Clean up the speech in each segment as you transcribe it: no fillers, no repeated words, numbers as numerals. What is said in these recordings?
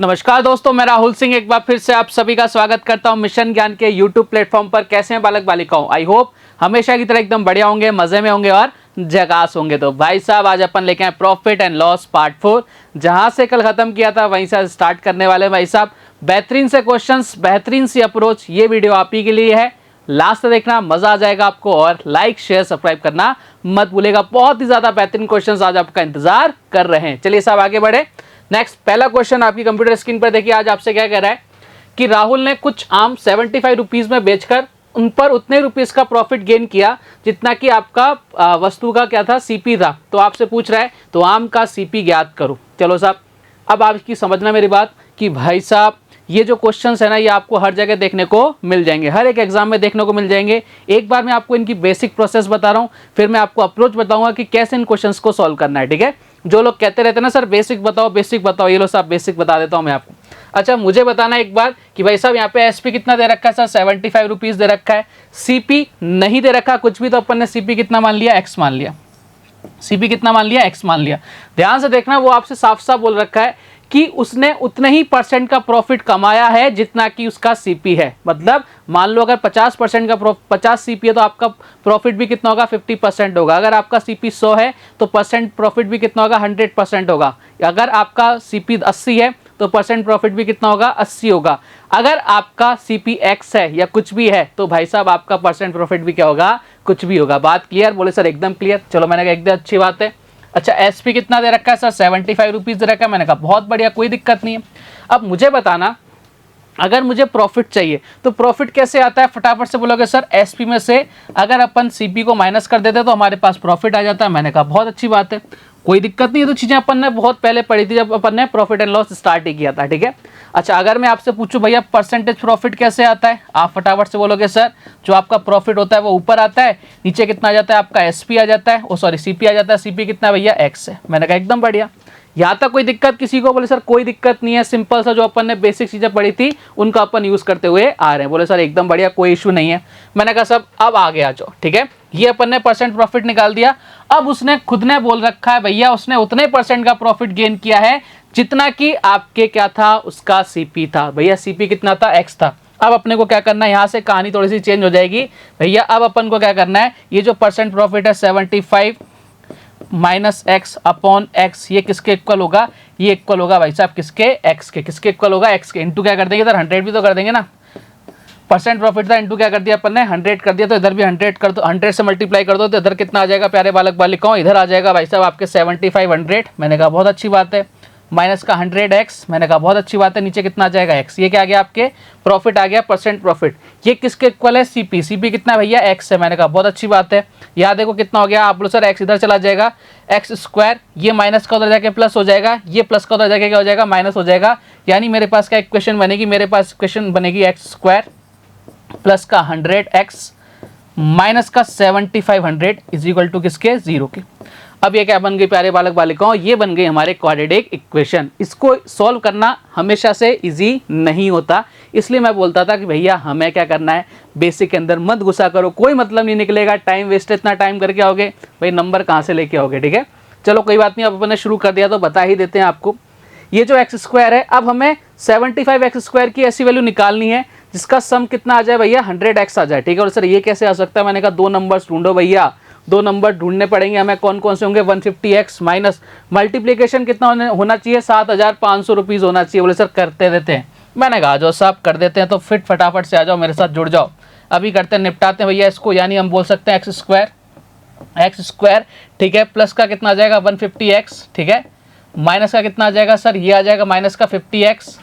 नमस्कार दोस्तों, मैं राहुल सिंह एक बार फिर से आप सभी का स्वागत करता हूं मिशन ज्ञान के यूट्यूब प्लेटफॉर्म पर। कैसे हैं बालक बालिकाओं? आई होप हमेशा की तरह एकदम बढ़िया होंगे, मजे में होंगे और झकास होंगे। तो भाई साहब आज अपन लेके आए प्रॉफिट एंड लॉस पार्ट 4। जहां से कल खत्म किया था वहीं से स्टार्ट करने वाले भाई साहब। बेहतरीन से क्वेश्चंस, बेहतरीन सी अप्रोच, ये वीडियो आप ही के लिए है। लास्ट तक देखना, मजा आ जाएगा आपको। और लाइक शेयर सब्सक्राइब करना मत भूलेगा। बहुत ही ज्यादा बेहतरीन क्वेश्चंस आज आपका इंतजार कर रहे हैं। चलिए साहब आगे बढ़े। नेक्स्ट पहला क्वेश्चन आपकी कंप्यूटर स्क्रीन पर देखिए। आज आपसे क्या कह रहा है कि राहुल ने कुछ आम 75 रुपीज में बेचकर उन पर उतने रुपीस का प्रॉफिट गेन किया जितना कि आपका वस्तु का क्या था, सीपी था। तो आपसे पूछ रहा है तो आम का सीपी ज्ञात करो। चलो साहब, अब आपकी समझना मेरी बात कि भाई साहब ये जो क्वेश्चंस है ना, ये आपको हर जगह देखने को मिल जाएंगे, हर एक एग्जाम में देखने को मिल जाएंगे। एक बार मैं आपको इनकी बेसिक प्रोसेस बता रहा हूँ, फिर मैं आपको अप्रोच बताऊंगा कि कैसे इन क्वेश्चंस को सॉल्व करना है। ठीक है, जो लोग कहते रहते हैं ना सर बेसिक बताओ बेसिक बताओ, ये लो साहब बेसिक बता देता हूँ मैं आपको। अच्छा, मुझे बताना एक बार कि भाई साहब यहाँ पे एसपी कितना दे रखा है सर? 75 रुपीज दे रखा है। सीपी नहीं दे रखा कुछ भी, तो अपन ने सीपी कितना मान लिया? एक्स मान लिया। सीपी कितना मान लिया? एक्स मान लिया। ध्यान से देखना, वो आपसे साफ साफ बोल रखा है कि उसने उतने ही परसेंट का प्रॉफिट कमाया है जितना कि उसका सीपी है। मतलब मान लो अगर 50% का 50 सीपी है तो आपका प्रॉफिट भी कितना होगा? 50% होगा। अगर आपका सीपी 100 है तो परसेंट प्रॉफिट भी कितना होगा? 100% होगा। अगर आपका सीपी 80 है तो परसेंट प्रॉफिट भी कितना होगा? 80 होगा। अगर आपका सीपी एक्स है या कुछ भी है तो भाई साहब आपका परसेंट प्रॉफिट भी क्या होगा? कुछ भी होगा। बात क्लियर? बोले सर एकदम क्लियर। चलो मैंने कहा एकदम अच्छी बात है। अच्छा, एसपी कितना दे रखा है सर? 75 रुपीज दे रखा है। मैंने कहा बहुत बढ़िया, कोई दिक्कत नहीं है। अब मुझे बताना, अगर मुझे प्रॉफिट चाहिए तो प्रॉफिट कैसे आता है? फटाफट से बोलोगे सर एसपी में से अगर अपन सीपी को माइनस कर देते तो हमारे पास प्रॉफिट आ जाता है। मैंने कहा बहुत अच्छी बात है, कोई दिक्कत नहीं है। तो चीजें अपन ने बहुत पहले पढ़ी थी जब अपन ने प्रॉफिट एंड लॉस स्टार्ट ही किया था। ठीक है। अच्छा, अगर मैं आपसे पूछूं भैया परसेंटेज प्रॉफिट कैसे आता है, आप फटाफट से बोलोगे सर जो आपका प्रॉफिट होता है वो ऊपर आता है, नीचे कितना आ जाता है? आपका एसपी आ जाता है, सॉरी सीपी आ जाता है। सीपी कितना है भैया? एक्स है। मैंने कहा एकदम बढ़िया। यहाँ तक कोई दिक्कत किसी को? बोले सर कोई दिक्कत नहीं है, सिंपल सा जो अपन ने बेसिक चीजें पढ़ी थी उनका अपन यूज करते हुए आ रहे हैं। बोले सर एकदम बढ़िया, कोई इशू नहीं है। मैंने कहा सब अब आगे आ जाओ। ठीक है, ये अपन ने परसेंट प्रॉफिट निकाल दिया। अब उसने खुद ने बोल रखा है भैया उसने उतने परसेंट का प्रॉफिट गेन किया है जितना कि आपके क्या था? उसका सीपी था। भैया सीपी कितना था? एक्स था। अब अपने को क्या करना है? यहाँ से कहानी थोड़ी सी चेंज हो जाएगी भैया। अब अपन को क्या करना है? ये जो परसेंट प्रॉफिट है 75 माइनस एक्स अपॉन एक्स, ये किसके इक्वल होगा? ये इक्वल होगा भाई साहब किसके? एक्स के। किसके इक्वल होगा? एक्स के। इंटू क्या कर देंगे इधर? 100 भी तो कर देंगे ना। परसेंट प्रॉफिट था, इंटू क्या कर दिया अपन ने? 100 कर दिया। तो इधर भी 100 कर दो, 100 से मल्टीप्लाई कर दो तो इधर कितना आ जाएगा प्यारे बालक बालिकाओं? इधर आ जाएगा भाई साहब आपके 75 100। मैंने कहा बहुत अच्छी बात है। माइनस का 100x, मैंने कहा बहुत अच्छी बात है। नीचे कितना आ जाएगा? x। ये क्या आ गया? आपके प्रॉफिट आ गया, परसेंट प्रॉफिट। ये किसके इक्वल है? सीपी। सीपी कितना भैया? x है। मैंने कहा बहुत अच्छी बात है। यहाँ देखो कितना हो गया? आप बोलो सर x इधर चला जाएगा, एक्स स्क्वायर। ये माइनस का उधर जाके प्लस हो जाएगा, ये प्लस का उधर जाके क्या हो जाएगा? माइनस हो जाएगा। यानी मेरे पास क्या इक्वेशन बनेगी? मेरे पास इक्वेशन बनेगी एक्स स्क्वायर प्लस का 100x माइनस का 7500 इज इक्वल टू किसके? 0 के। अब ये क्या बन गई प्यारे बालक बालिकाओं? ये बन गई हमारे क्वाड्रेटिक इक्वेशन। इसको सॉल्व करना हमेशा से इजी नहीं होता, इसलिए मैं बोलता था कि भैया हमें क्या करना है, बेसिक के अंदर मत घुसा करो, कोई मतलब नहीं निकलेगा, टाइम वेस्ट। इतना टाइम करके आओगे भाई, नंबर कहाँ से लेके आओगे? ठीक है, चलो कोई बात नहीं, अब अपन ने शुरू कर दिया तो बता ही देते हैं आपको। ये जो एक्स स्क्वायर है, अब हमें 75 एक्स स्क्वायर की ऐसी वैल्यू निकालनी है जिसका सम कितना आ जाए भैया? 100x आ जाए। ठीक है, और सर ये कैसे आ सकता है? मैंने कहा दो नंबर्स ढूंढो भैया, दो नंबर ढूंढने पड़ेंगे हमें। कौन कौन से होंगे? 150x माइनस मल्टीप्लीकेशन कितना होना चाहिए? 7500 रुपीज होना चाहिए। बोले सर करते देते हैं। मैंने कहा जो साहब कर देते हैं तो फिर फटाफट से आ जाओ, मेरे साथ जुड़ जाओ, अभी करते हैं, निपटाते हैं भैया इसको। यानी हम बोल सकते हैं एक्स स्क्वायर, ठीक है, प्लस का कितना आ जाएगा? 150x, ठीक है, माइनस का कितना आ जाएगा सर? ये आ जाएगा माइनस का 50x,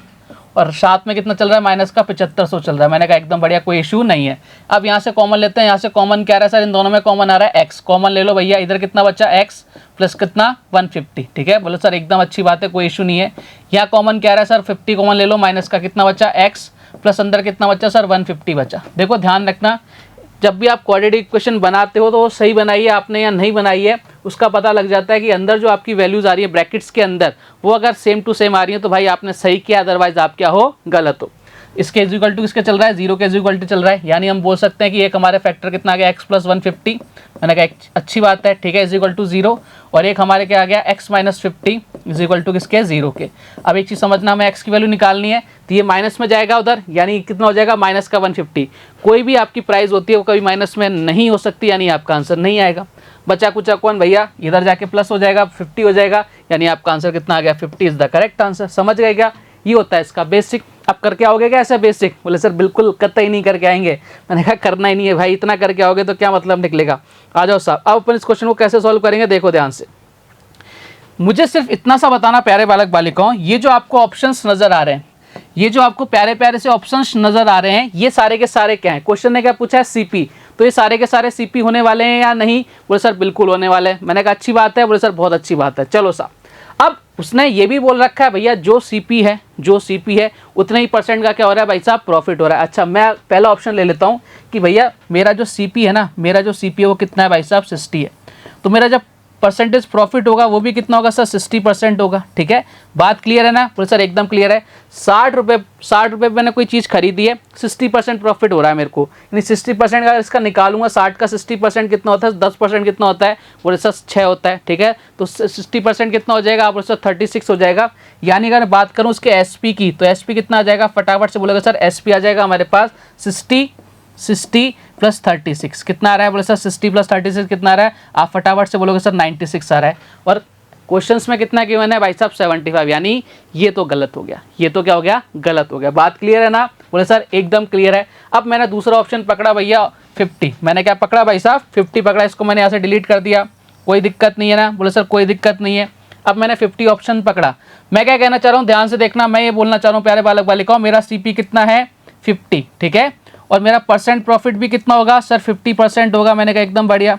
और साथ में कितना चल रहा है? माइनस का 7500 चल रहा है। मैंने कहा एकदम बढ़िया, कोई इशू नहीं है। अब यहाँ से कॉमन लेते हैं। यहाँ से कॉमन क्या आ रहा है सर? इन दोनों में कॉमन आ रहा है x। कॉमन ले लो भैया, इधर कितना बचा? x प्लस कितना? 150। ठीक है, बोलो सर एकदम अच्छी बात है, कोई इशू नहीं है। यहाँ कॉमन क्या आ रहा है सर? 50 कॉमन ले लो, माइनस का कितना बचा? x प्लस अंदर कितना बचा सर? 150 बचा। देखो ध्यान रखना, जब भी आप क्वाड्रेटिक इक्वेशन बनाते हो तो वो सही बनाइए आपने या नहीं बनाई है, उसका पता लग जाता है कि अंदर जो आपकी वैल्यूज आ रही है ब्रैकेट्स के अंदर, वो अगर सेम टू सेम आ रही है तो भाई आपने सही किया, अदरवाइज आप क्या हो? गलत हो। इसके इज इक्वल टू किसके चल रहा है, 0 के इज इक्वल टू चल रहा है, यानी हम बोल सकते हैं कि एक हमारे फैक्टर कितना आ गया x प्लस 150, मैंने कहा अच्छी बात है, ठीक है, इज इक्वल टू 0, और एक हमारे क्या आ गया x minus 50 is equal to किसके 0 के। अब एक चीज़ समझना, हमें x की वैल्यू निकालनी है, तो ये माइनस में जाएगा उधर, यानी कितना हो जाएगा माइनस का 150। कोई भी आपकी प्राइस होती है वो कभी माइनस में नहीं हो सकती, यानी आपका आंसर नहीं आएगा। बचा कुचा कौन भैया, इधर जाके प्लस हो जाएगा, 50 हो जाएगा, यानी आपका आंसर कितना आ गया, 50 इज द करेक्ट आंसर। समझ गए क्या, ये होता है इसका बेसिक। अब करके आओगे क्या ऐसा बेसिक, बोले सर बिल्कुल कतई नहीं करके आएंगे, मैंने कहा करना ही नहीं है भाई, इतना करके आओगे तो क्या मतलब निकलेगा। आ जाओ साहब, अब अपन इस क्वेश्चन को कैसे सॉल्व करेंगे, देखो ध्यान से। मुझे सिर्फ इतना सा बताना प्यारे बालक बालिकाओं, ये जो आपको ऑप्शंस नजर आ रहे हैं, ये जो आपको प्यारे प्यारे से ऑप्शंस नजर आ रहे हैं, ये सारे के सारे क्या हैं। क्वेश्चन ने क्या पूछा है, सीपी, तो ये सारे के सारे सीपी होने वाले हैं या नहीं, बोले सर बिल्कुल होने वाले हैं। मैंने कहा अच्छी बात है, बोले सर बहुत अच्छी बात है। चलो साहब, अब उसने ये भी बोल रखा है भैया जो सीपी है उतने ही परसेंट का क्या हो रहा है भाई साहब, प्रॉफिट हो रहा है। अच्छा, मैं पहला ऑप्शन ले लेता हूँ कि भैया मेरा जो सीपी है ना, मेरा जो सीपी है वो कितना है भाई साहब, 60 है, तो मेरा जब परसेंटेज प्रॉफिट होगा वो भी कितना होगा सर, 60% होगा। ठीक है, बात क्लियर है ना, बोले सर एकदम क्लियर है। 60 रुपये मैंने कोई चीज़ खरीदी है, 60% प्रॉफिट हो रहा है मेरे को, यानी 60% का इसका निकालूंगा, 60 का 60% कितना होता है, 10% कितना होता है, बोले सर 6 होता है। ठीक है, तो 60% कितना हो जाएगा, आप बोले सर 36 हो जाएगा। यानी अगर बात करूँ उसके एसपी की, तो एसपी कितना आ जाएगा, फटाफट से बोलेगा सर एसपी आ जाएगा हमारे पास 60 प्लस 36 कितना आ रहा है, बोले सर 60 प्लस 36 कितना आ रहा है, आप फटाफट से बोलोगे सर 96 आ रहा है। और क्वेश्चंस में कितना गिवन है भाई साहब, 75, यानी ये तो गलत हो गया, ये तो क्या हो गया, गलत हो गया। बात क्लियर है ना, बोले सर एकदम क्लियर है। अब मैंने दूसरा ऑप्शन पकड़ा भैया 50, मैंने क्या पकड़ा भाई साहब, 50 पकड़ा, इसको मैंने यहाँ से डिलीट कर दिया, कोई दिक्कत नहीं है ना, बोले सर कोई दिक्कत नहीं है। अब मैंने 50 ऑप्शन पकड़ा, मैं क्या कहना चाह रहा हूँ ध्यान से देखना, मैं ये बोलना चाह रहा हूँ प्यारे बालक बालिकाओं, मेरा सीपी कितना है 50, ठीक है, और मेरा परसेंट प्रॉफिट भी कितना होगा सर 50% होगा। मैंने कहा एकदम बढ़िया।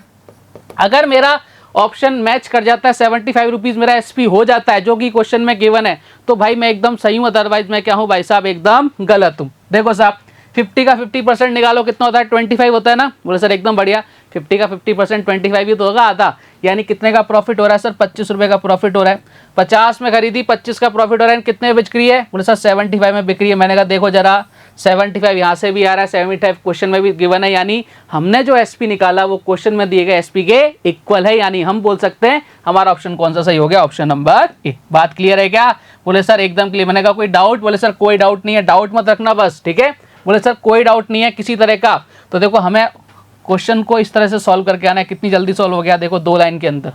अगर मेरा ऑप्शन मैच कर जाता है, 75 रुपीज़ मेरा एसपी हो जाता है जो कि क्वेश्चन में गिवन है, तो भाई मैं एकदम सही हूँ, अदरवाइज मैं क्या हूँ भाई साहब, एकदम गलत हूँ। देखो साहब 50 का 50% निकालो कितना होता है, 25 होता है ना, बोले सर एकदम बढ़िया। 50 का 50% 25 ही तो होगा, आधा, यानी कितने का प्रॉफिट हो रहा है सर, 25 रुपये का प्रॉफिट हो रहा है। 50 में खरीदी, 25 का प्रॉफिट हो रहा है, कितने बिक रही है, बोले सर 75 में बिक रही है। मैंने कहा देखो जरा 75 यहाँ से भी आ रहा है, 75 क्वेश्चन में भी गिवन है, यानी हमने जो एसपी निकाला वो क्वेश्चन में दिए गए एसपी के इक्वल है, यानी हम बोल सकते हैं हमारा ऑप्शन कौन सा सही हो गया, ऑप्शन नंबर ए। बात क्लियर है क्या, बोले सर एकदम क्लियर। मैंने कहा कोई डाउट, बोले सर कोई डाउट नहीं है, डाउट मत रखना बस, ठीक है, बोले सर कोई डाउट नहीं है किसी तरह का। तो देखो हमें क्वेश्चन को इस तरह से सॉल्व करके आना है, कितनी जल्दी सॉल्व हो गया देखो 2 लाइन के अंदर,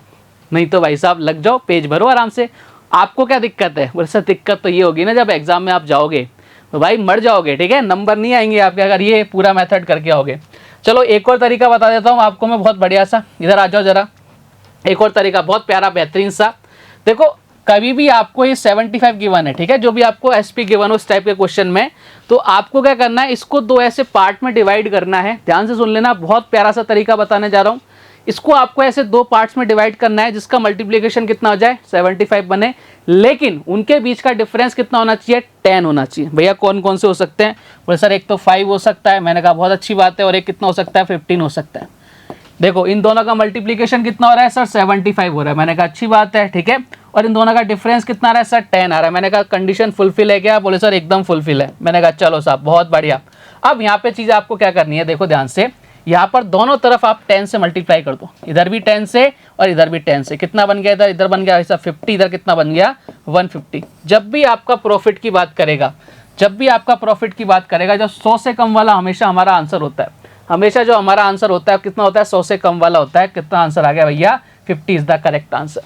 नहीं तो भाई साहब लग जाओ, पेज भरो आराम से। आपको क्या दिक्कत है, बोले सर दिक्कत तो ये होगी ना जब एग्जाम में आप जाओगे तो भाई मर जाओगे, ठीक है, नंबर नहीं आएंगे आपके अगर ये पूरा मेथड करके आओगे। चलो एक और तरीका बता देता हूँ आपको मैं, बहुत बढ़िया सा, इधर आ जाओ जरा। एक और तरीका बहुत प्यारा बेहतरीन सा, देखो कभी भी आपको ये 75 गिवन है, ठीक है, जो भी आपको एसपी गिवन हो इस टाइप के क्वेश्चन में, तो आपको क्या करना है, इसको 2 ऐसे पार्ट में डिवाइड करना है। ध्यान से सुन लेना, बहुत प्यारा सा तरीका बताने जा रहा हूँ। इसको आपको ऐसे 2 पार्ट्स में डिवाइड करना है जिसका मल्टीप्लिकेशन कितना हो जाए, 75 बने, लेकिन उनके बीच का डिफरेंस कितना होना चाहिए, 10 होना चाहिए। भैया कौन कौन से हो सकते हैं, बोले सर एक तो 5 हो सकता है, मैंने कहा बहुत अच्छी बात है, और एक कितना हो सकता है, 15 हो सकता है। देखो इन दोनों का मल्टीप्लिकेशन कितना हो रहा है सर, 75 हो रहा है, मैंने कहा अच्छी बात है, ठीक है, और इन दोनों का डिफरेंस कितना आ रहा है सर, 10 आ रहा है। मैंने कहा कंडीशन फुलफिल है क्या, बोले सर एकदम फुलफिल है। मैंने कहा चलो साहब बहुत बढ़िया। अब यहाँ पे चीज़ आपको क्या करनी है, देखो ध्यान से, यहाँ पर दोनों तरफ आप 10 से मल्टीप्लाई कर दो, इधर भी 10 से और इधर भी 10 से। कितना बन गया, इधर बन गया ऐसा 50, इधर कितना बन गया 150। जब भी आपका प्रॉफिट की बात करेगा, जब 100 से कम वाला हमेशा हमारा आंसर होता है, हमेशा जो हमारा आंसर होता है कितना होता है, 100 से कम वाला होता है। कितना आंसर आ गया भैया, 50 is the correct answer.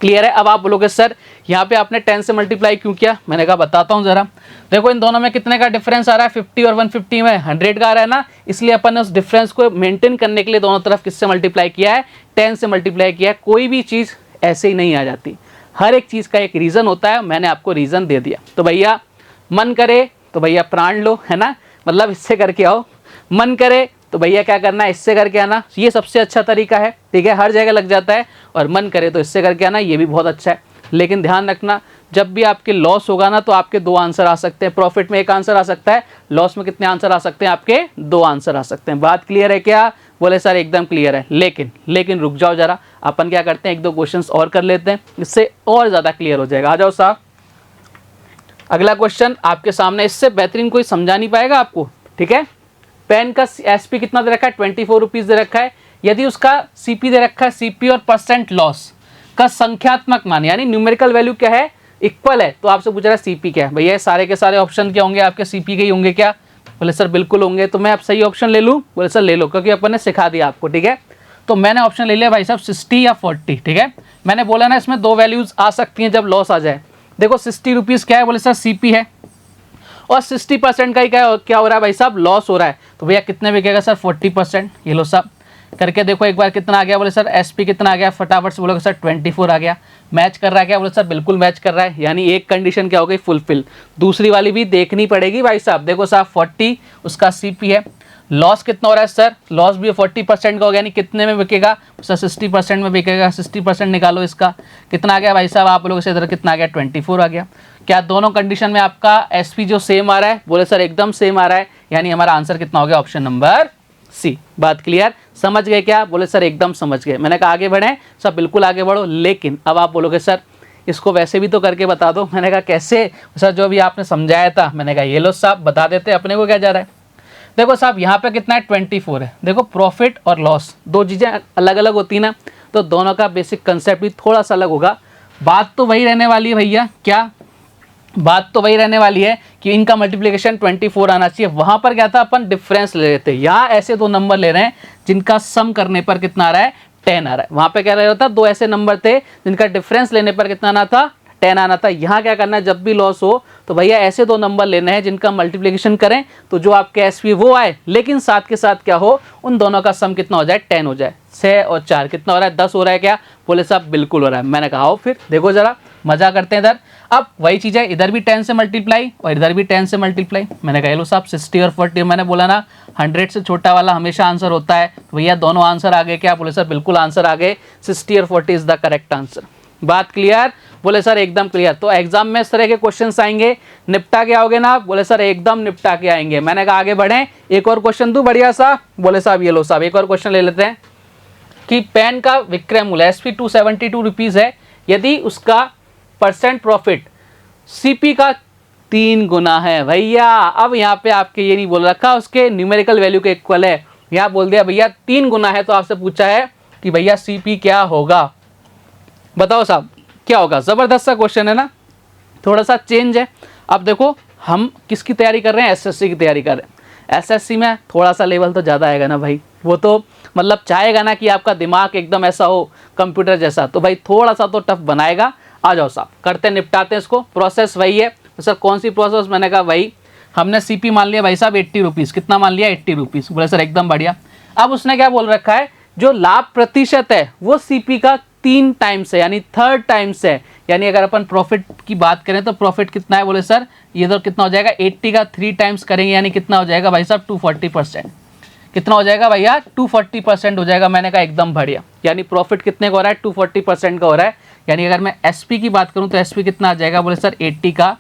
Clear है। अब आप बोलोगे सर यहाँ पे आपने 10 से मल्टीप्लाई क्यों किया, मैंने कहा बताता हूँ जरा। देखो इन दोनों में कितने का डिफरेंस आ रहा है, 50 और 150 में 100 का आ रहा है ना, इसलिए अपन ने उस डिफरेंस को मेंटेन करने के लिए दोनों तरफ किससे मल्टीप्लाई किया है, 10 से मल्टीप्लाई किया है। कोई भी चीज़ ऐसे ही नहीं आ जाती, हर एक चीज़ का एक रीज़न होता है, मैंने आपको रीज़न दे दिया। तो भैया मन करे तो भैया प्राण लो, है ना, मतलब इससे करके आओ, मन करे तो भैया क्या करना है, इससे करके आना, ये सबसे अच्छा तरीका है, ठीक है, हर जगह लग जाता है। और मन करे तो इससे करके आना, ये भी बहुत अच्छा है। लेकिन ध्यान रखना, जब भी आपके लॉस होगा ना तो आपके 2 आंसर आ सकते हैं, प्रॉफिट में 1 आंसर आ सकता है, लॉस में कितने आंसर आ सकते हैं, आपके 2 आंसर आ सकते हैं। बात क्लियर है क्या, बोले सर एकदम क्लियर है। लेकिन रुक जाओ जरा, अपन क्या करते हैं 1-2 क्वेश्चन और कर लेते हैं, इससे और ज़्यादा क्लियर हो जाएगा। आ जाओ साहब, अगला क्वेश्चन आपके सामने, इससे बेहतरीन कोई समझा नहीं पाएगा आपको, ठीक है। पेन का एसपी कितना दे रखा है, 24 रुपीज दे रखा है। यदि उसका सीपी दे रखा है, सीपी और परसेंट लॉस का संख्यात्मक मान यानी न्यूमेरिकल वैल्यू क्या है, इक्वल है, तो आपसे पूछ रहा है सीपी क्या है। भैया सारे के सारे ऑप्शन क्या होंगे आपके, सीपी के ही होंगे क्या? बोले सर बिल्कुल होंगे। तो मैं आप सही ऑप्शन ले लूँ? बोले सर ले लो, क्योंकि अपन ने सिखा दिया आपको, ठीक है। तो मैंने ऑप्शन ले लिया भाई साहब 60 या 40, ठीक है। मैंने बोला ना इसमें दो वैल्यूज आ सकती हैं जब लॉस आ जाए। देखो 60 रुपीज़ क्या है, बोले सर सीपी है, और 60% का ही क्या हो रहा है भाई साहब, लॉस हो रहा है। तो भैया कितने बिकेगा सर, 40%। ये लो साहब करके देखो एक बार कितना आ गया। बोले सर एसपी कितना आ गया, फटाफट से बोलोगे सर 24 आ गया। मैच कर रहा है क्या? बोले सर बिल्कुल मैच कर रहा है, यानी एक कंडीशन क्या हो गई, फुलफिल। दूसरी वाली भी देखनी पड़ेगी भाई साहब। देखो साहब 40 उसका सीपी है, लॉस कितना हो रहा है सर, लॉस भी 40% का हो गया, यानी कितने में बिकेगा सर, 60% में बिकेगा। 60% निकालो, इसका कितना आ गया भाई साहब, आप लोगों से इधर कितना आ गया, 24 आ गया। क्या दोनों कंडीशन में आपका एसपी जो सेम आ रहा है? बोले सर एकदम सेम आ रहा है, यानी हमारा आंसर कितना हो गया, ऑप्शन नंबर सी। बात क्लियर, समझ गए क्या? बोले सर एकदम समझ गए। मैंने कहा आगे बढ़े, सब बिल्कुल आगे बढ़ो, लेकिन अब आप बोलोगे सर इसको वैसे भी तो करके बता दो। मैंने कहा कैसे सर, जो भी आपने समझाया था। मैंने कहा ये लो साहब बता देते, अपने को क्या जा रहा है। देखो साहब यहाँ पे कितना है, 24 है। देखो प्रॉफिट और लॉस दो चीज़ें अलग अलग होती है ना, तो दोनों का बेसिक कंसेप्ट भी थोड़ा सा अलग होगा। बात तो वही रहने वाली है भैया, क्या बात तो वही रहने वाली है कि इनका मल्टीप्लिकेशन 24 आना चाहिए। वहां पर क्या था, अपन डिफरेंस ले रहे थे। यहाँ ऐसे दो नंबर ले रहे हैं जिनका सम करने पर कितना आ रहा है, 10 आ रहा है। वहां पे क्या रह रहा था, दो ऐसे नंबर थे जिनका डिफरेंस लेने पर कितना आना था, 10 आना था। यहाँ क्या करना है, जब भी लॉस हो तो भैया ऐसे दो नंबर लेने हैं जिनका मल्टीप्लिकेशन करें तो जो आपके एसपी वो आए, लेकिन साथ के साथ क्या हो, उन दोनों का सम कितना हो जाए, 10 हो जाए। 6 और 4 कितना हो रहा है, 10 हो रहा है क्या? बोले साहब बिल्कुल हो रहा है। मैंने कहा आओ फिर देखो जरा, मजा करते हैं इधर। अब वही चीज़ है, इधर भी 10 से मल्टीप्लाई और इधर भी 10 से मल्टीप्लाई। मैंने कहा लो साहब 60 और 40, मैंने बोला ना 100 से छोटा वाला हमेशा आंसर होता है। तो भैया दोनों आंसर आ गए क्या? बोले सर बिल्कुल आंसर आ गए, 60 और 40 इज द करेक्ट आंसर। बात क्लियर? बोले सर एकदम क्लियर। तो एग्जाम में इस तरह के क्वेश्चंस आएंगे, निपटा के आओगे ना? बोले सर एकदम निपटा के आएंगे। मैंने कहा आगे बढ़ें, एक और क्वेश्चन दूं बढ़िया सा? बोले साहब ये लो साहब एक और क्वेश्चन ले लेते हैं कि पेन का विक्रय मूल्य एसपी 272 रुपीज़ है, यदि उसका परसेंट प्रॉफिट सीपी का 3 गुना है। भैया अब यहाँ पे आपके ये नहीं बोल रखा उसके न्यूमेरिकल वैल्यू के इक्वल है, यहाँ बोल दिया भैया 3 गुना है। तो आपसे पूछा है कि भैया सीपी क्या होगा, बताओ साहब क्या होगा। जबरदस्त सा क्वेश्चन है ना, थोड़ा सा चेंज है। अब देखो हम किसकी तैयारी कर रहे हैं, एसएससी की तैयारी कर रहे हैं। एसएससी में थोड़ा सा लेवल तो ज़्यादा आएगा ना भाई, वो तो मतलब चाहेगा ना कि आपका दिमाग एकदम ऐसा हो कंप्यूटर जैसा, तो भाई थोड़ा सा तो टफ बनाएगा। आ जाओ साहब करते निपटाते हैं इसको। प्रोसेस वही है तो सर कौन सी प्रोसेस? मैंने कहा वही, हमने सीपी मान लिया भाई साहब 80 रुपीज़। कितना मान लिया, 80 रुपीज़। बोले सर एकदम बढ़िया। अब उसने क्या बोल रखा है, जो लाभ प्रतिशत है वो सीपी का 3 टाइम्स है, यानी 3rd टाइम्स है। यानी अगर अपन प्रॉफिट की बात करें तो प्रॉफिट कितना है, बोले सर ये तो कितना हो जाएगा, 80 का 3 टाइम्स करेंगे, यानी कितना हो जाएगा भाई साहब 240%। कितना हो जाएगा भैया, 240% हो जाएगा। मैंने कहा एकदम बढ़िया, यानी प्रॉफिट कितने का हो रहा है, 240% का हो रहा है। यानी अगर मैं एसपी की बात करूं तो एसपी कितना आ जाएगा, बोले सर 80 का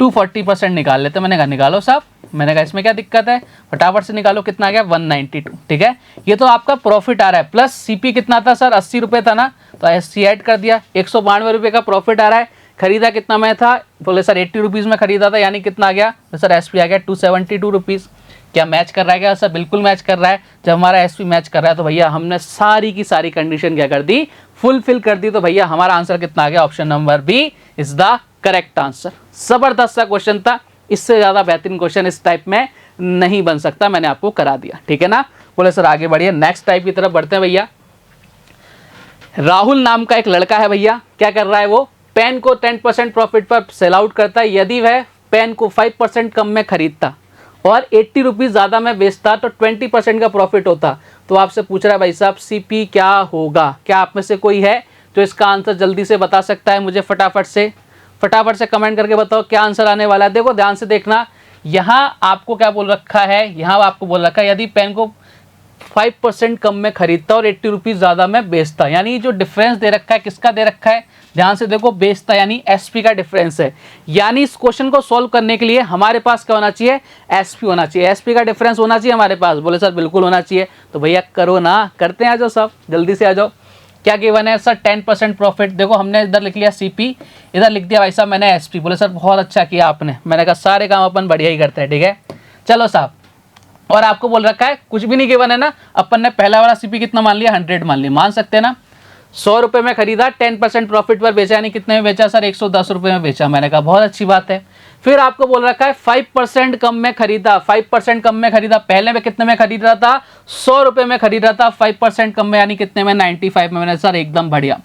240% निकाल लेते। मैंने कहा निकालो साहब, मैंने कहा इसमें क्या दिक्कत है, फटाफट से निकालो। कितना आ गया, 192। ठीक है, ये तो आपका प्रॉफिट आ रहा है, प्लस सीपी कितना था सर, 80 रुपये था ना, तो एससी ऐड कर दिया, 192 रुपये का प्रॉफिट आ रहा है। खरीदा कितना में था, बोले सर 80 रुपीज़ में खरीदा था, यानी कितना आ गया, तो सर एसपी आ गया 272 रुपीज़। क्या मैच कर रहा है क्या सर? बिल्कुल मैच कर रहा है। जब हमारा एसपी मैच कर रहा है तो भैया हमने सारी की सारी कंडीशन क्या कर दी, फुलफिल कर दी। तो भैया हमारा आंसर कितना आ गया, option number B is the correct answer. जबरदस्त सा क्वेश्चन था, इससे ज्यादा बेहतरीन क्वेश्चन इस टाइप में नहीं बन सकता, मैंने आपको करा दिया। ठीक है ना, बोले सर आगे बढ़िए, नेक्स्ट टाइप की तरफ बढ़ते हैं भैया। राहुल नाम का एक लड़का है भैया, क्या कर रहा है वो, पेन को 10% प्रॉफिट पर सेल आउट करता है। यदि वह पेन को 5% कम में खरीदता और 80 रुपीज़ ज़्यादा में बेचता तो 20% का प्रॉफिट होता। तो आपसे पूछ रहा है भाई साहब सीपी क्या होगा। क्या आप में से कोई है जो इसका आंसर जल्दी से बता सकता है? मुझे फटाफट से कमेंट करके बताओ क्या आंसर आने वाला है। देखो ध्यान से देखना, यहाँ आपको क्या बोल रखा है, यहाँ आपको बोल रखा है यदि पेन को 5% कम में खरीदता और 80 रुपीज़ ज़्यादा में बेचता, यानी जो डिफरेंस दे रखा है किसका दे रखा है, ध्यान से देखो, बेचता यानी एसपी का डिफरेंस है। यानी इस क्वेश्चन को सॉल्व करने के लिए हमारे पास क्या होना चाहिए, एसपी होना चाहिए, एसपी का डिफरेंस होना चाहिए हमारे पास। बोले सर बिल्कुल होना चाहिए। तो भैया करो ना, करते हैं, आ जाओ सब जल्दी से आ जाओ। क्या गिवन है सर 10% प्रॉफिट। देखो हमने इधर लिख लिया सीपी, इधर लिख दिया भाई साहब मैंने एसपी। बोले सर बहुत अच्छा किया आपने। मैंने कहा सारे काम अपन बढ़िया ही करते हैं, ठीक है। चलो साहब, और आपको बोल रखा है कुछ भी नहीं गिवन है ना, अपन ने पहला वाला सीपी कितना मान लिया 100 मान लिया, मान सकते हैं ना। 100 रुपये में खरीदा, 10% प्रॉफिट पर बेचा, यानी कितने में बेचा सर 110 रुपये में बेचा। मैंने कहा बहुत अच्छी बात है। फिर आपको बोल रखा है 5% कम में खरीदा, 5% कम में खरीदा। पहले में कितने में खरीद रहा था 100 रुपये में खरीद रहा था, 5% कम में यानी कितने में 95 में। मैंने सर एकदम बढ़िया।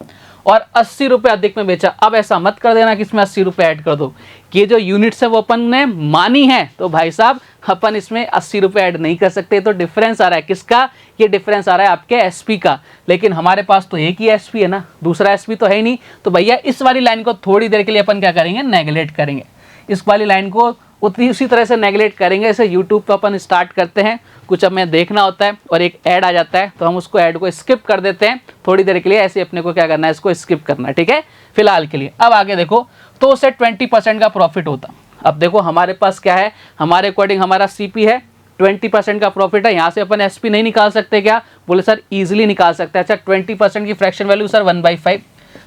और 80 रुपये अधिक में बेचा। अब ऐसा मत कर देना कि इसमें 80 रुपये ऐड कर दो, ये जो यूनिट्स है वो अपन ने मानी है, तो भाई साहब अपन इसमें 80 रुपये ऐड नहीं कर सकते। तो डिफरेंस आ रहा है किसका, ये डिफरेंस आ रहा है आपके एसपी का। लेकिन हमारे पास तो एक ही एसपी है ना, दूसरा एसपी तो है ही नहीं। तो भैया इस वाली लाइन को थोड़ी देर के लिए अपन क्या करेंगे, नेगलेक्ट करेंगे। इस वाली लाइन को उसी तरह से नेगलेक्ट करेंगे। ऐसे यूट्यूब पर अपन स्टार्ट करते हैं, कुछ हमें देखना होता है और एक ऐड आ जाता है तो हम उसको ऐड को स्किप कर देते हैं थोड़ी देर के लिए। ऐसे अपने को क्या करना है, इसको स्किप करना है, ठीक है, फिलहाल के लिए। अब आगे देखो, तो उससे 20% का प्रॉफिट होता। अब देखो हमारे पास क्या है, हमारे अकॉर्डिंग हमारा सीपी है, 20% का प्रॉफिट है। यहाँ से अपन एसपी नहीं निकाल सकते क्या, बोले सर ईजिली निकाल सकते हैं। अच्छा 20% की फ्रैक्शन वैल्यू सर 1/5।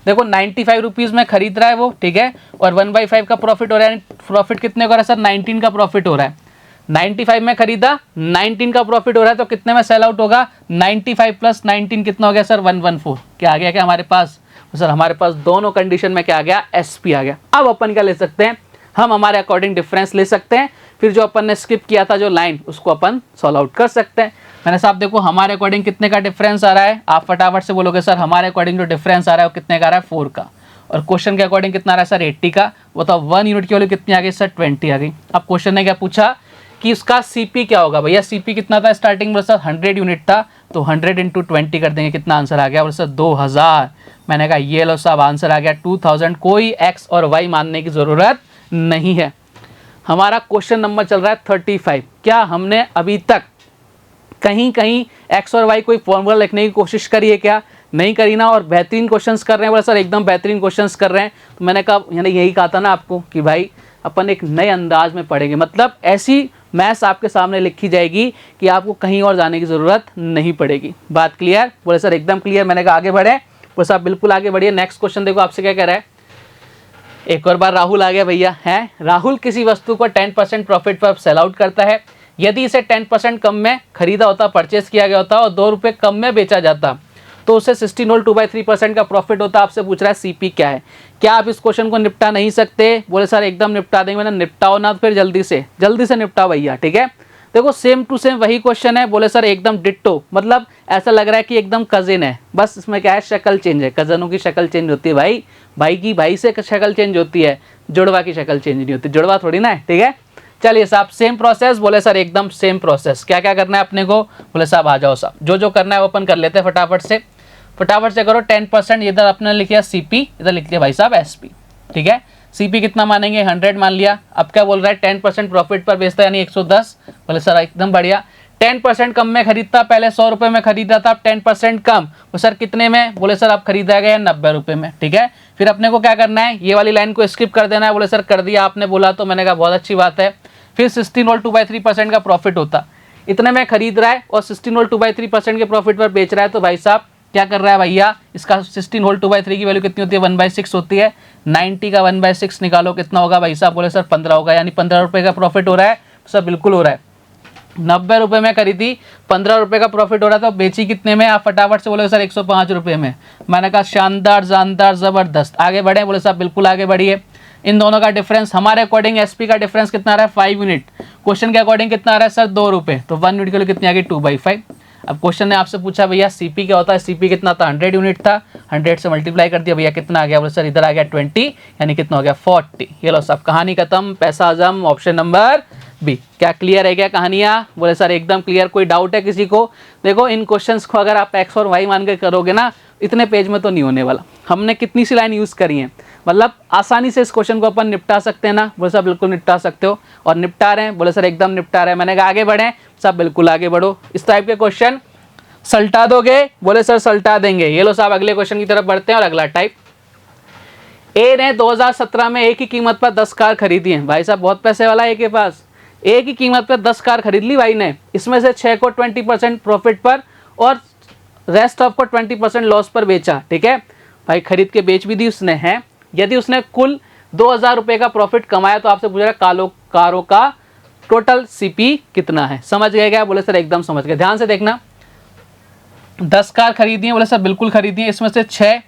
देखो 95 रुपीज़ में खरीद रहा है वो, ठीक है, और 1/5 का प्रॉफिट हो रहा है। प्रॉफिट कितने का हो रहा है सर 19 का प्रॉफिट हो रहा है। 95 में खरीदा, 19 का प्रॉफिट हो रहा है, तो कितने में सेल आउट होगा 95 + 19 कितना हो गया सर 114। क्या आ गया क्या हमारे पास, सर हमारे पास दोनों कंडीशन में क्या आ गया, एसपी आ गया। अब अपन क्या ले सकते हैं, हम हमारे अकॉर्डिंग डिफरेंस ले सकते हैं। फिर जो अपन ने स्किप किया था जो लाइन, उसको अपन सॉल्व आउट कर सकते हैं। मैंने साहब देखो हमारे अकॉर्डिंग कितने का डिफरेंस आ रहा है, आप फटाफट से बोलोगे सर हमारे अकॉर्डिंग जो डिफरेंस आ रहा है वो कितने का आ रहा है 4 का। और क्वेश्चन के अकॉर्डिंग कितना आ रहा है सर 80 का। वो तो 1 यूनिट की वैल्यू कितनी आ गई सर 20 आ गई। अब क्वेश्चन ने क्या पूछा कि इसका सीपी क्या होगा। भैया सीपी कितना था स्टार्टिंग में सर 100 यूनिट था, तो 100 × 20 कर देंगे, कितना आंसर आ गया बोले सर 2000। मैंने कहा ये लो साहब आंसर आ गया 2000। कोई एक्स और वाई मानने की ज़रूरत नहीं है। हमारा क्वेश्चन नंबर चल रहा है 35। क्या हमने अभी तक कहीं कहीं एक्स और वाई कोई फॉर्मूला लिखने की कोशिश करी है क्या, नहीं करी ना। और बेहतरीन क्वेश्चंस कर रहे हैं बोले सर एकदम बेहतरीन क्वेश्चंस कर रहे हैं। तो मैंने कहा यानी यही कहा था ना आपको कि भाई अपन एक नए अंदाज में पढ़ेंगे, मतलब ऐसी मैथ्स आपके सामने लिखी जाएगी कि आपको कहीं और जाने की ज़रूरत नहीं पड़ेगी। बात क्लियर, बोले सर एकदम क्लियर। मैंने कहा आगे बढ़े, बोले सर बिल्कुल आगे बढ़िए। नेक्स्ट क्वेश्चन देखो आपसे क्या कह रहा है। एक और बार राहुल आ गया भैया, है राहुल किसी वस्तु को 10% प्रॉफिट पर सेल आउट करता है। यदि इसे 10% कम में खरीदा होता, परचेस किया गया होता और 2 रुपये कम में बेचा जाता, तो उसे 16 होल 2/3% का प्रॉफिट होता। आपसे पूछ रहा है सीपी क्या है। क्या आप इस क्वेश्चन को निपटा नहीं सकते, बोले सर एकदम निपटा देंगे। मैंने निपटाओ ना तो फिर जल्दी से निपटाओ भैया, ठीक है। देखो सेम टू सेम वही क्वेश्चन है, बोले सर एकदम डिट्टो, मतलब ऐसा लग रहा है कि एकदम कजिन है, बस इसमें क्या है शक्ल चेंज है। कजनों की शक्ल चेंज होती है भाई, भाई की भाई से शक्ल चेंज होती है, जुड़वा की शक्ल चेंज नहीं होती, जुड़वा थोड़ी ना है, ठीक है। चलिए साहब सेम प्रोसेस, बोले सर एकदम सेम प्रोसेस। क्या क्या करना है अपने को, बोले साहब आ जाओ साहब, जो जो करना है वो अपन कर लेते हैं फटाफट से करो। 10% इधर अपने लिख लिया सीपी, इधर लिख लिया भाई साहब एसपी, ठीक है। सीपी कितना मानेंगे 100 मान लिया। अब क्या बोल रहा है 10% प्रॉफिट पर बेचता है यानी 110। बोले सर एकदम बढ़िया। 10% कम में खरीदता, पहले 100 रुपये में खरीदा था, अब 10% कम, वो सर कितने में, बोले सर अब खरीदा गया 90 रुपये में, ठीक है। फिर अपने को क्या करना है, ये वाली लाइन को स्किप कर देना है। बोले सर कर दिया आपने बोला तो, मैंने कहा बहुत अच्छी बात है। फिर 16 होल 2/3% का प्रॉफिट होता, इतने में खरीद रहा है और 16 होल 2/3% के प्रॉफिट पर बेच रहा है। तो भाई साहब क्या कर रहा है भैया, इसका 16 होल 2/3 की वैल्यू कितनी होती है 1/6 होती है। 90 का 1/6 निकालो कितना होगा भाई साहब, बोले सर 15 होगा, यानी 15 रुपये का प्रॉफिट हो रहा है। सर बिल्कुल हो रहा है। 90 रुपये में खरीदी, 15 रुपये का प्रॉफिट हो रहा था, तो बेची कितने में, आप फटाफट से बोले सर 105 रुपये में। मैंने कहा शानदार जानदार ज़बरदस्त। आगे बढ़े, बोले साहब बिल्कुल आगे बढ़िए। इन दोनों का डिफरेंस हमारे अकॉर्डिंग एसपी का डिफरेंस कितना आ रहा है 5 यूनिट। क्वेश्चन के अकॉर्डिंग कितना आ रहा है सर 2 रुपये, तो 1 यूनिट के लिए कितनी आ गई 2/5। अब क्वेश्चन ने आपसे पूछा भैया सीपी क्या होता है, सीपी कितना था 100 यूनिट था, 100 से मल्टीप्लाई कर दिया भैया कितना आ गया, बोले सर इधर आ गया 20 यानी कितना हो गया 40। ये लो सब कहानी खत्म, पैसा आजम, ऑप्शन नंबर बी। क्या क्लियर है क्या कहानियाँ, बोले सर एकदम क्लियर। कोई डाउट है किसी को। देखो इन क्वेश्चंस को अगर आप एक्स और वाई मान के करोगे ना, इतने पेज में तो नहीं होने वाला। हमने कितनी सी लाइन यूज़ करी है, मतलब आसानी से इस क्वेश्चन को अपन निपटा सकते हैं ना, बोले सर बिल्कुल निपटा सकते हो और निपटा रहे हैं, बोले सर एकदम निपटा रहे हैं। मैंने कहा आगे बढ़ें, सब बिल्कुल आगे बढ़ो। इस टाइप के क्वेश्चन सल्टा दोगे, बोले सर सल्टा देंगे। ये लो साहब अगले क्वेश्चन की तरफ बढ़ते हैं। और अगला टाइप, ए ने 2017 में एक ही कीमत पर 10 कार खरीदी है। भाई साहब बहुत पैसे वाला है के पास, एक ही कीमत पर 10 कार खरीद ली भाई ने, इसमें से 6 को 20% प्रॉफिट पर और रेस्ट ऑफ को 20% लॉस पर बेचा, ठीक है भाई, खरीद के बेच भी दी उसने है। यदि उसने कुल 2000 रुपये का प्रॉफिट कमाया तो आपसे पूछ रहा है कारों का टोटल सीपी कितना है। समझ गए क्या? बोले सर एकदम समझ गए। ध्यान से देखना, 10 कार खरीदी है, बोले सर बिल्कुल खरीदी है, इसमें से 6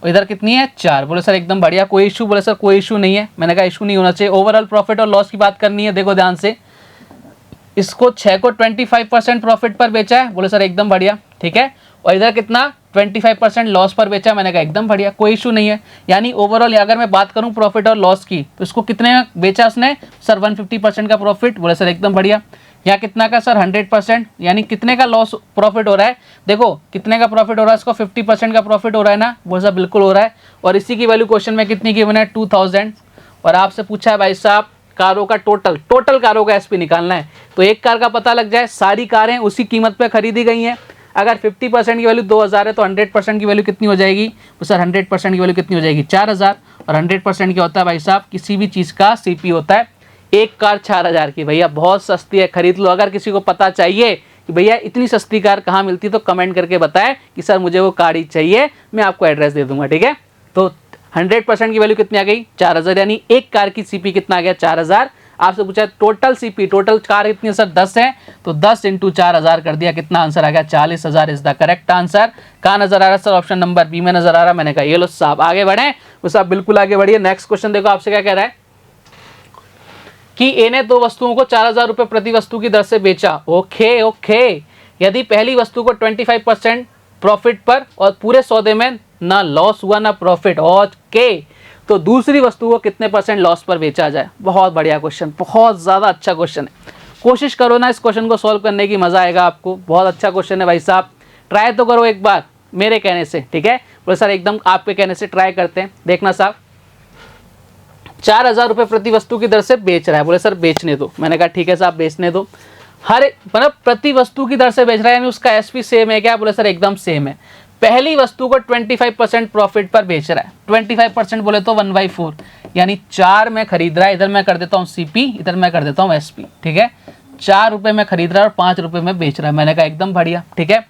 और इधर कितनी है 4। बोले सर एकदम बढ़िया, कोई इशू? बोले सर कोई इशू नहीं है। मैंने कहा इशू नहीं होना चाहिए। ओवरऑल प्रॉफिट और लॉस की बात करनी है। देखो ध्यान से, इसको 6 को 25% प्रॉफिट पर बेचा है, बोले सर एकदम बढ़िया, ठीक है। और इधर कितना 25% लॉस पर बेचा, मैंने कहा एकदम बढ़िया, कोई इशू नहीं है। यानी ओवरऑल अगर मैं बात करूं प्रॉफिट और लॉस की, तो इसको कितने में बेचा उसने? सर 150% का प्रॉफिट, बोले सर एकदम बढ़िया। यहाँ कितना का? सर 100%, यानी कितने का लॉस प्रॉफिट हो रहा है? देखो कितने का प्रॉफिट हो रहा है, इसको 50% का प्रॉफिट हो रहा है ना, बोले सर बिल्कुल हो रहा है। और इसी की वैल्यू क्वेश्चन में कितनी की बना है? 2000। और आपसे पूछा है भाई साहब कारों का टोटल कारों का एसपी निकालना है, तो एक कार का पता लग जाए, सारी कारें उसी कीमत पे खरीदी गई हैं। अगर 50% की वैल्यू 2000 है तो 100% की वैल्यू कितनी हो जाएगी? तो सर 100% की वैल्यू कितनी हो जाएगी? 4000। और 100% क्या होता है भाई साहब? किसी भी चीज़ का सीपी होता है। एक कार 4000 की, भैया बहुत सस्ती है, खरीद लो। अगर किसी को पता चाहिए कि भैया इतनी सस्ती कार कहाँ मिलती है तो कमेंट करके बताएं कि सर मुझे वो कार ही चाहिए, मैं आपको एड्रेस दे दूंगा, ठीक है। तो 100% की वैल्यू कितनी आ गई? 4000, यानी एक कार की सीपी कितना आ गया? 4000। आपसे पूछा टोटल सीपी, टोटल कार कितनी है सर? 10 है, तो 10 × 4000 कर दिया, कितना आंसर आ गया? 40000 इज द करेक्ट आंसर। कहाँ नजर आ रहा है सर? ऑप्शन नंबर बी में नजर आ रहा है। मैंने कहा ये लो साहब, आगे बढ़े वो साहब, बिल्कुल आगे बढ़िए। नेक्स्ट क्वेश्चन देखो आपसे क्या कह रहा है कि ए ने 2 वस्तुओं को 4000 रुपये प्रति वस्तु की दर से बेचा। ओके, यदि पहली वस्तु को 25% प्रॉफिट पर और पूरे सौदे में ना लॉस हुआ ना प्रॉफिट, ओके, तो दूसरी वस्तु को कितने % लॉस पर बेचा जाए? बहुत बढ़िया क्वेश्चन, बहुत ज़्यादा अच्छा क्वेश्चन है। कोशिश करो ना इस क्वेश्चन को सॉल्व करने की, मज़ा आएगा आपको। बहुत अच्छा क्वेश्चन है भाई साहब, ट्राई तो करो एक बार मेरे कहने से, ठीक है। बोले सर एकदम आपके कहने से ट्राई करते हैं। देखना साहब, 4000 रुपये प्रति वस्तु की दर से बेच रहा है, बोले सर बेचने दो। मैंने कहा ठीक है साहब बेचने दो। हर मतलब प्रति वस्तु की दर से बेच रहा है, यानी उसका एसपी सेम है क्या? बोले सर एकदम सेम है। पहली वस्तु को 25% प्रॉफिट पर बेच रहा है। 25% बोले तो 1/4, यानी 4 में खरीद रहा है। इधर मैं कर देता हूँ सीपी, इधर मैं कर देता हूँ एसपी, ठीक है। 4 रुपये में खरीद रहा है और 5 रुपये में बेच रहा है। मैंने कहा एकदम बढ़िया, ठीक है।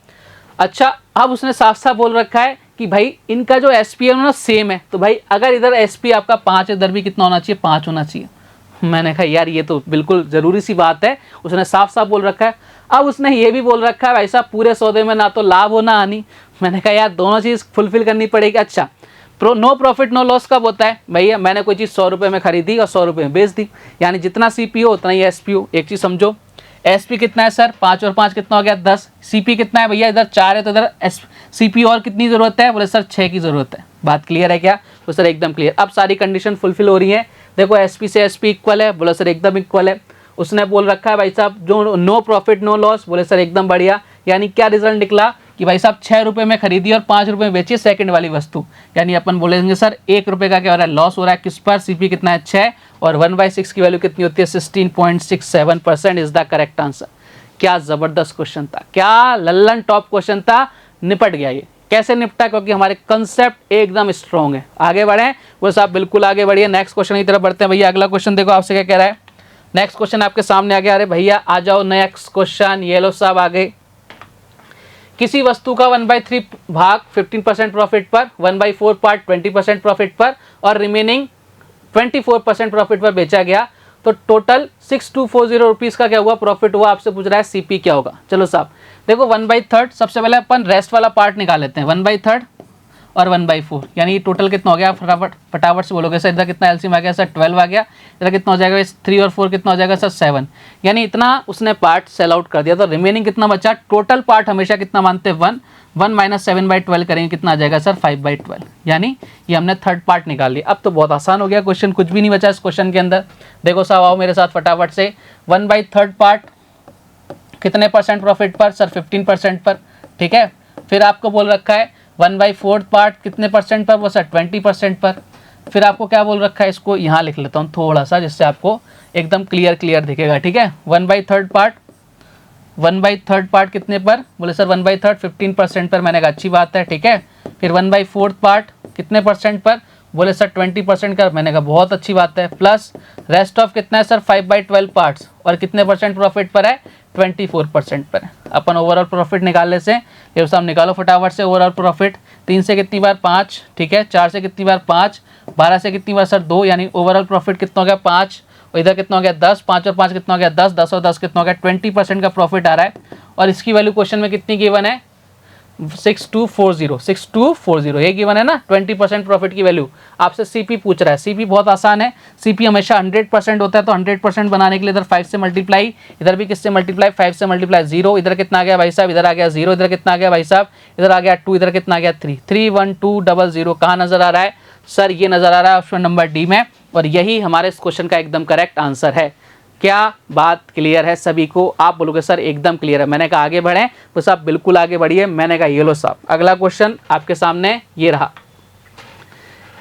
अच्छा, अब उसने साफ साफ बोल रखा है कि भाई इनका जो एसपी है ना सेम है, तो भाई अगर इधर एसपी आपका 5 है, इधर भी कितना होना चाहिए? 5 होना चाहिए। मैंने कहा यार ये तो बिल्कुल ज़रूरी सी बात है, उसने साफ साफ बोल रखा है। अब उसने ये भी बोल रखा है भाई साहब पूरे सौदे में ना तो लाभ हो ना हानि। मैंने कहा यार दोनों चीज़ फुलफिल करनी पड़ेगी। अच्छा, नो प्रॉफिट नो लॉस कब होता है? भैया मैंने कोई चीज़ 100 रुपये में खरीदी और 100 रुपये में बेच दी, यानी जितना सीपी हो उतना ही एसपी हो। एक चीज़ समझो, एसपी कितना है सर? 5 और 5 कितना हो गया? 10। सीपी कितना है भैया? इधर 4 है तो इधर सीपी और कितनी ज़रूरत है? बोले सर 6 की ज़रूरत है। बात क्लियर है क्या? बोले सर एकदम क्लियर। अब सारी कंडीशन फुलफिल हो रही है। देखो एसपी से एसपी इक्वल है, बोले सर एकदम इक्वल है। उसने बोल रखा है भाई साहब जो नो प्रॉफिट नो लॉस, बोले सर एकदम बढ़िया। यानी क्या रिजल्ट निकला कि भाई साहब 6 रुपये में खरीदी और 5 रुपये में बेची सेकंड वाली वस्तु, यानी अपन बोलेंगे सर 1 रुपये का क्या हो रहा है? लॉस हो रहा है। किस पर? सीपी कितना है? 6, और 1/6 की वैल्यू कितनी होती है? 16.67% इज द करेक्ट आंसर। क्या ज़बरदस्त क्वेश्चन था, क्या लल्लन टॉप क्वेश्चन था। निपट गया ये। कैसे निपटा? क्योंकि हमारे कंसेप्ट एकदम स्ट्रॉन्ग है। आगे बढ़े वो साहब, बिल्कुल आगे बढ़िए। नेक्स्ट क्वेश्चन की तरफ बढ़ते हैं भैया। अगला क्वेश्चन देखो आपसे क्या कह रहा है। नेक्स्ट क्वेश्चन आपके सामने आ गया। अरे भैया आ जाओ, नेक्स्ट क्वेश्चन ये लो साहब आ गए। किसी वस्तु का 1/3 भाग 15% प्रॉफिट पर, 1/4 पार्ट 20% प्रॉफिट पर और रिमेनिंग 24% प्रॉफिट पर बेचा गया, तो टोटल 6240 रुपीज़ का क्या हुआ? प्रॉफिट हुआ। आपसे पूछ रहा है सीपी क्या होगा। चलो साहब देखो 1/3, सबसे पहले अपन रेस्ट वाला पार्ट निकाल लेते हैं। 1/3 और 1/4, यानी टोटल कितना हो गया? फटाफट से बोलोगे सर। इधर कितना एलसीएम आ गया सर? 12 आ गया। इधर कितना हो जाएगा? 3 और 4 कितना हो जाएगा सर? 7। यानी इतना उसने पार्ट सेल आउट कर दिया, तो रिमेनिंग कितना बचा? टोटल पार्ट हमेशा कितना मानते हैं? 1 माइनस 7/12 करेंगे, कितना आ जाएगा सर? 5/12। यानी ये हमने थर्ड पार्ट निकाल लिया। अब तो बहुत आसान हो गया क्वेश्चन, कुछ भी नहीं बचा इस क्वेश्चन के अंदर। देखो साहब आओ मेरे साथ फटाफट से। 1/3 पार्ट कितने % प्रॉफिट पर? सर 15% पर, ठीक है। फिर आपको बोल रखा है 1/4 पार्ट कितने % पर? वो सर 20% पर। फिर आपको क्या बोल रखा है? इसको यहाँ लिख लेता हूँ थोड़ा सा, जिससे आपको एकदम क्लियर दिखेगा, ठीक है। 1/3 पार्ट कितने पर? बोले सर 1/3 15% पर। मैंने कहा अच्छी बात है, ठीक है। फिर 1/4 पार्ट कितने % पर? बोले सर 20% का। मैंने कहा बहुत अच्छी बात है। प्लस रेस्ट ऑफ कितना है सर? 5/12 पार्ट्स और कितने % प्रॉफिट पर है? 24% पर है। अपन ओवरऑल प्रॉफिट निकालने से ये साहब निकालो फटाफट से ओवरऑल प्रॉफिट। 3 से कितनी बार 5, ठीक है, 4 से कितनी बार 5, 12 से कितनी बार सर 2, यानी ओवरऑल प्रॉफिट कितना हो गया 5, और इधर कितना हो गया 10, 5 और 5 कितना हो गया 10, 10 और 10 कितना हो गया 20% का प्रॉफिट आ रहा है। और इसकी वैल्यू क्वेश्चन में कितनी गिवन है 6240 ये गिवन है ना 20% प्रॉफिट की वैल्यू। आपसे सीपी पूछ रहा है, सीपी बहुत आसान है, सीपी हमेशा 100% होता है, तो 100% बनाने के लिए इधर 5 से मल्टीप्लाई, इधर भी किससे मल्टीप्लाई 5 से मल्टीप्लाई 0, इधर कितना आ गया भाई साहब, इधर आ गया 0, इधर कितना आ गया भाई साहब, इधर आ गया 2, इधर कितना आ गया 3, 31200 कहाँ नजर आ रहा है सर, ये नजर आ रहा है ऑप्शन नंबर डी में, और यही हमारे इस क्वेश्चन का एकदम करेक्ट आंसर है। क्या बात क्लियर है सभी को? आप बोलोगे सर एकदम क्लियर है। मैंने कहा आगे बढ़ें, बस आप बिल्कुल आगे बढ़िए। मैंने कहा ये लो साहब, अगला क्वेश्चन आपके सामने ये रहा।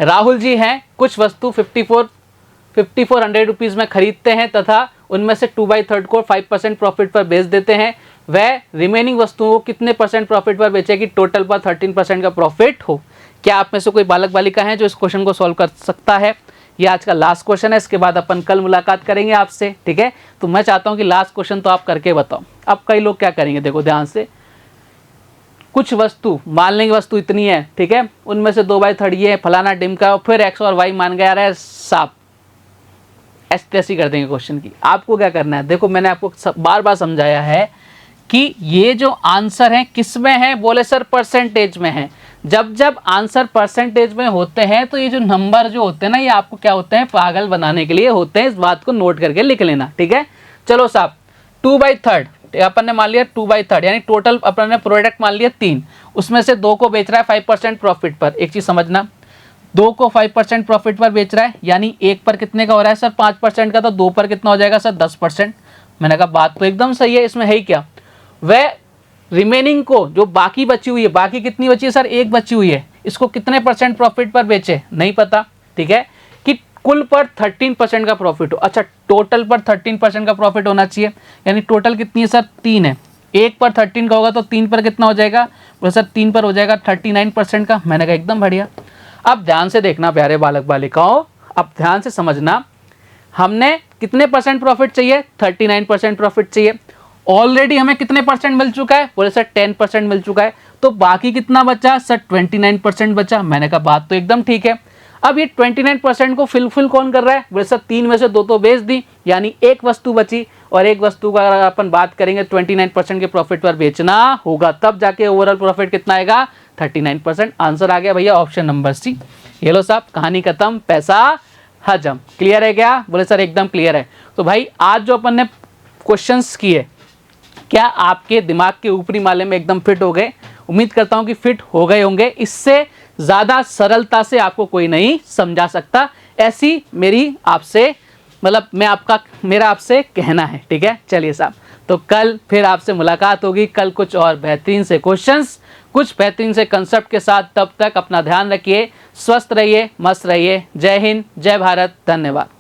राहुल जी हैं, कुछ वस्तु 5400 रुपीज़ में खरीदते हैं तथा उनमें से 2/3 को 5% प्रॉफिट पर बेच देते हैं। वह रिमेनिंग वस्तुओं को कितने % प्रॉफिट पर बेचेगी, टोटल पर 13% का प्रॉफिट हो? क्या आप में से कोई बालक बालिका है जो इस क्वेश्चन को सॉल्व कर सकता है? ये आज का लास्ट क्वेश्चन है, इसके बाद अपन कल मुलाकात करेंगे आपसे, ठीक है। तो मैं चाहता हूं कि लास्ट क्वेश्चन तो आप करके बताओ। अब कई लोग क्या करेंगे, देखो ध्यान से, कुछ वस्तु मान लेंगे, वस्तु इतनी है, ठीक है, उनमें से 2/3 ये है, फलाना डिमका, फिर एक्स और वाई मान गया रहा है साहब, ऐसी कर देंगे क्वेश्चन की। आपको क्या करना है, देखो मैंने आपको बार बार समझाया है कि ये जो आंसर है किस में है, बोले सर परसेंटेज में है। जब जब आंसर परसेंटेज में होते हैं तो ये जो नंबर जो होते हैं ना, ये आपको क्या होते हैं, पागल बनाने के लिए होते हैं। इस बात को नोट करके लिख लेना, ठीक है। चलो साहब 2/3 अपन ने मान लिया 2/3, यानी टोटल अपन ने प्रोडक्ट मान लिया 3, उसमें से 2 को बेच रहा है 5% प्रॉफिट पर। एक चीज समझना, 2 को 5% प्रॉफिट पर बेच रहा है, यानी 1 पर कितने का हो रहा है सर 5% का, तो 2 पर कितना हो जाएगा सर 10%। मैंने कहा बात तो एकदम सही है, इसमें है ही क्या। वह रिमेनिंग को जो बाकी बची हुई है, बाकी कितनी बची है सर 1 बची हुई है, इसको कितने % प्रॉफिट पर बेचे नहीं पता, ठीक है, कि कुल पर 13% का प्रॉफिट हो। अच्छा टोटल पर 13% का प्रॉफिट होना चाहिए, यानी टोटल कितनी है सर 3 है, 1 पर 13 का होगा तो 3 पर कितना हो जाएगा, बोले सर 3 पर हो जाएगा 39% का। मैंने कहा एकदम बढ़िया। अब ध्यान से देखना प्यारे बालक बालिकाओं, अब ध्यान से समझना, हमने कितने % प्रॉफिट चाहिए, 39% प्रॉफिट चाहिए। ऑलरेडी हमें कितने % मिल चुका है, बोले सर 10% मिल चुका है, तो बाकी कितना बचा सर 29% बचा। मैंने कहा बात तो एकदम ठीक है। अब ये 29% को फिलफिल कौन कर रहा है, बोले सर 3 में से 2 तो बेच दी, यानी 1 वस्तु बची, और 1 वस्तु का अगर अपन बात करेंगे 29% के प्रॉफिट पर बेचना होगा, तब जाके ओवरऑल प्रॉफिट कितना आएगा 39%। आंसर आ गया भैया ऑप्शन नंबर सी। ये लो साहब, कहानी खत्म, पैसा हजम। क्लियर है क्या, बोले सर एकदम क्लियर है। तो भाई आज जो अपन ने क्वेश्चंस किए, क्या आपके दिमाग के ऊपरी माले में एकदम फिट हो गए? उम्मीद करता हूं कि फिट हो गए होंगे। इससे ज़्यादा सरलता से आपको कोई नहीं समझा सकता, ऐसी मेरी आपसे मेरा आपसे कहना है, ठीक है। चलिए साहब, तो कल फिर आपसे मुलाकात होगी, कल कुछ और बेहतरीन से क्वेश्चंस, कुछ बेहतरीन से कंसेप्ट के साथ। तब तक अपना ध्यान रखिए, स्वस्थ रहिए, मस्त रहिए। जय हिंद, जय भारत, धन्यवाद।